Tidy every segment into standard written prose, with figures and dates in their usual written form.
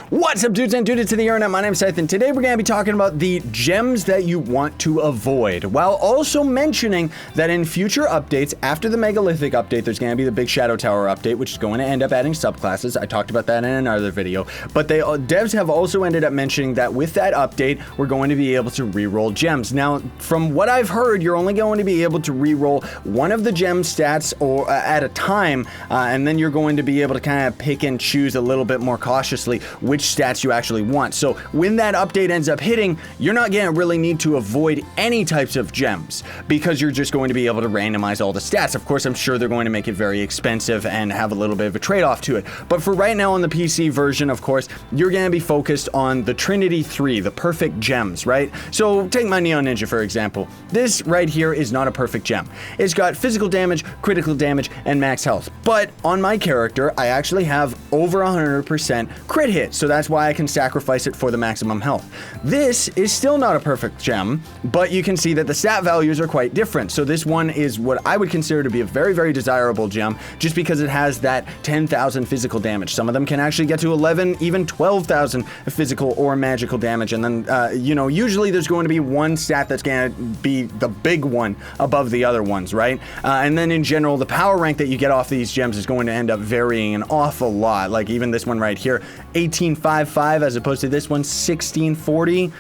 What's up, dudes and dudes to the internet? My name's Seth, and today we're going to be talking about the gems that you want to avoid, while also mentioning that in future updates, after the megalithic update, there's going to be the big shadow tower update, which is going to end up adding subclasses. I talked about that in another video, but devs have also ended up mentioning that with that update, we're going to be able to reroll gems. Now, from what I've heard, you're only going to be able to reroll one of the gem stats or at a time, and then you're going to be able to kind of pick and choose a little bit more cautiously which stats you actually want. So when that update ends up hitting, you're not going to really need to avoid any types of gems because you're just going to be able to randomize all the stats. Of course, I'm sure they're going to make it very expensive and have a little bit of a trade-off to it. But for right now on the PC version, of course, you're going to be focused on the Trinity 3, the perfect gems, right? So take my Neon Ninja, for example. This right here is not a perfect gem. It's got physical damage, critical damage, and max health. But on my character, I actually have over 100% crit hit. So that's why I can sacrifice it for the maximum health. This is still not a perfect gem, but you can see that the stat values are quite different. So this one is what I would consider to be a very, very desirable gem just because it has that 10,000 physical damage. Some of them can actually get to 11, even 12,000 physical or magical damage. And then, usually there's going to be one stat that's going to be the big one above the other ones, right? And then in general, the power rank that you get off these gems is going to end up varying an awful lot. Like even this one right here, 1855 as opposed to this one 1640.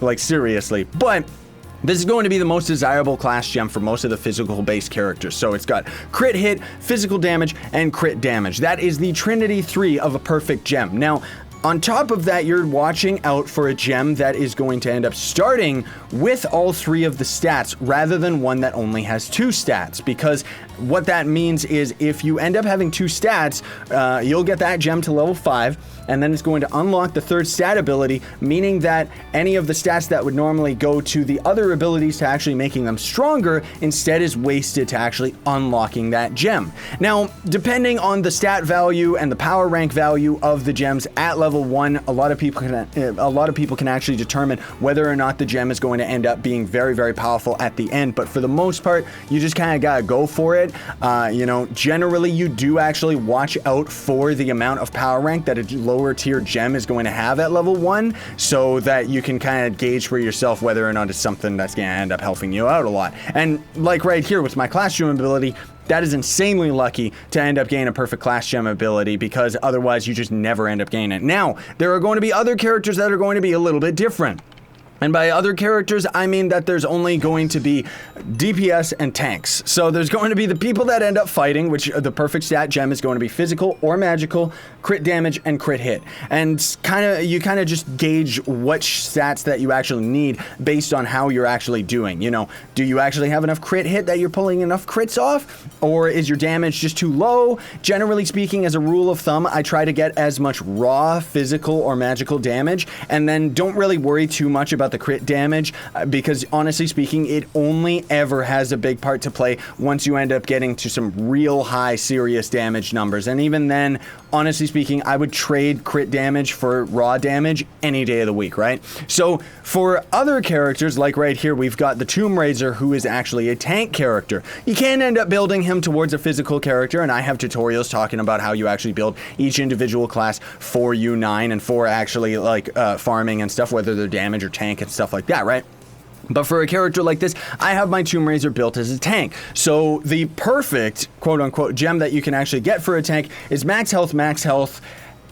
Like seriously. But this is going to be the most desirable class gem for most of the physical based characters. So it's got crit hit, physical damage, and crit damage. That is the Trinity 3 of a perfect gem. Now, on top of that, you're watching out for a gem that is going to end up starting with all three of the stats rather than one that only has two stats, because what that means is if you end up having two stats, you'll get that gem to level 5, and then it's going to unlock the third stat ability, meaning that any of the stats that would normally go to the other abilities to actually making them stronger instead is wasted to actually unlocking that gem. Now, depending on the stat value and the power rank value of the gems at level 1, a lot of people can actually determine whether or not the gem is going to end up being very, very powerful at the end. But for the most part, you just kind of gotta go for it. Generally you do actually watch out for the amount of power rank that a lower tier gem is going to have at level 1, so that you can kind of gauge for yourself whether or not it's something that's going to end up helping you out a lot. And like right here with my class gem ability, that is insanely lucky to end up gaining a perfect class gem ability, because otherwise you just never end up gaining it. Now, there are going to be other characters that are going to be a little bit different. And by other characters, I mean that there's only going to be DPS and tanks. So there's going to be the people that end up fighting, which the perfect stat gem is going to be physical or magical, crit damage, and crit hit. And you kind of just gauge which stats that you actually need based on how you're actually doing. Do you actually have enough crit hit that you're pulling enough crits off? Or is your damage just too low? Generally speaking, as a rule of thumb, I try to get as much raw physical or magical damage, and then don't really worry too much about the crit damage, because honestly speaking, it only ever has a big part to play once you end up getting to some real high serious damage numbers. And even then, honestly speaking, I would trade crit damage for raw damage any day of the week, right? So for other characters, like right here, we've got the Tomb Raider, who is actually a tank character. You can end up building him towards a physical character, and I have tutorials talking about how you actually build each individual class for U9 and for actually farming and stuff, whether they're damage or tank and stuff like that, right? But for a character like this, I have my Tomb Raider built as a tank. So the perfect quote-unquote gem that you can actually get for a tank is max health,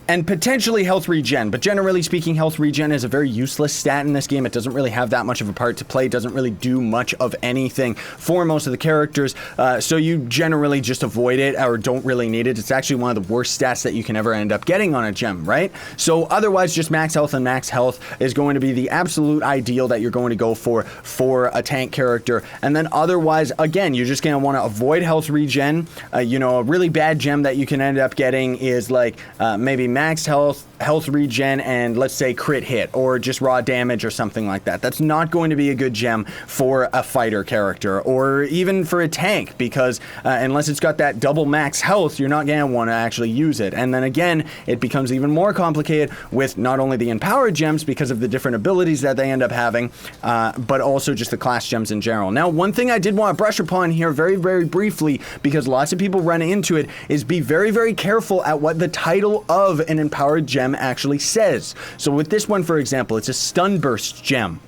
and potentially health regen. But generally speaking, health regen is a very useless stat in this game. It doesn't really have that much of a part to play. It doesn't really do much of anything for most of the characters. So you generally just avoid it or don't really need it. It's actually one of the worst stats that you can ever end up getting on a gem, right? So otherwise, just max health and max health is going to be the absolute ideal that you're going to go for a tank character. And then otherwise, again, you're just going to want to avoid health regen. A really bad gem that you can end up getting is like maybe max health regen, and let's say crit hit or just raw damage or something like that. That's not going to be a good gem for a fighter character or even for a tank, because unless it's got that double max health, you're not going to want to actually use it. And then again, it becomes even more complicated with not only the empowered gems because of the different abilities that they end up having, but also just the class gems in general. Now, one thing I did want to brush upon here very, very briefly, because lots of people run into it, is be very, very careful at what the title of an empowered gem gem actually says. So with this one, for example, it's a stun burst gem,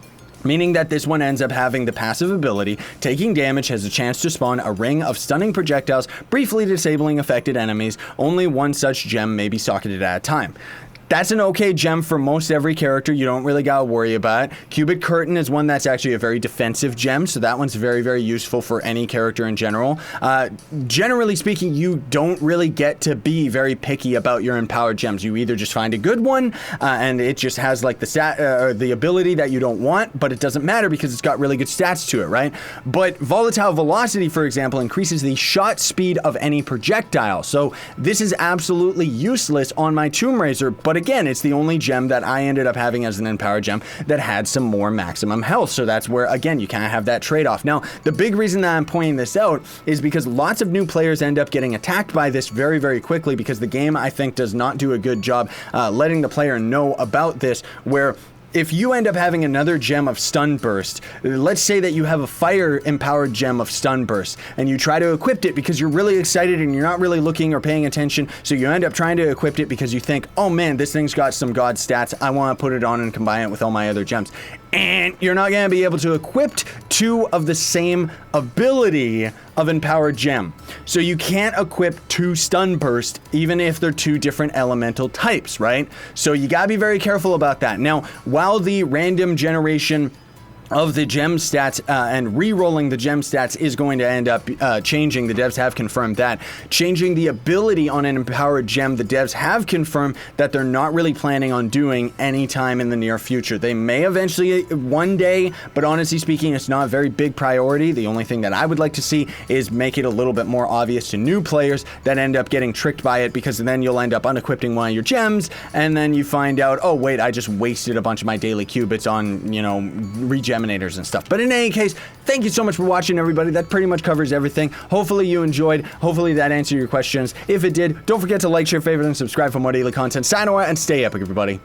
meaning that this one ends up having the passive ability, taking damage has a chance to spawn a ring of stunning projectiles, briefly disabling affected enemies. Only one such gem may be socketed at a time. That's an okay gem for most every character. You don't really gotta worry about it. Cubic Curtain is one that's actually a very defensive gem, so that one's very, very useful for any character in general. Generally speaking, you don't really get to be very picky about your empowered gems. You either just find a good one, and it just has like the ability that you don't want, but it doesn't matter because it's got really good stats to it, right? But Volatile Velocity, for example, increases the shot speed of any projectile. So this is absolutely useless on my Tomb Raiser, but again, it's the only gem that I ended up having as an empowered gem that had some more maximum health. So that's where, again, you kind of have that trade-off. Now, the big reason that I'm pointing this out is because lots of new players end up getting attacked by this very, very quickly because the game, I think, does not do a good job letting the player know about this, where if you end up having another gem of Stun Burst, let's say that you have a fire empowered gem of Stun Burst and you try to equip it because you're really excited and you're not really looking or paying attention, so you end up trying to equip it because you think, oh man, this thing's got some god stats, I want to put it on and combine it with all my other gems. And you're not going to be able to equip two of the same ability of empowered gem. So you can't equip two Stun Burst even if they're two different elemental types, right? So you got to be very careful about that. Now, while the random generation of the gem stats and re-rolling the gem stats is going to end up changing, the devs have confirmed that. Changing the ability on an empowered gem, the devs have confirmed that they're not really planning on doing anytime in the near future. They may eventually one day, but honestly speaking, it's not a very big priority. The only thing that I would like to see is make it a little bit more obvious to new players that end up getting tricked by it, because then you'll end up unequipping one of your gems, and then you find out, oh wait, I just wasted a bunch of my daily qubits on, you know, regeminators and stuff. But in any case, thank you so much for watching, everybody. That pretty much covers everything. Hopefully you enjoyed. Hopefully that answered your questions. If it did, don't forget to like, share, favorite, and subscribe for more daily content. Sayonara and stay epic, everybody.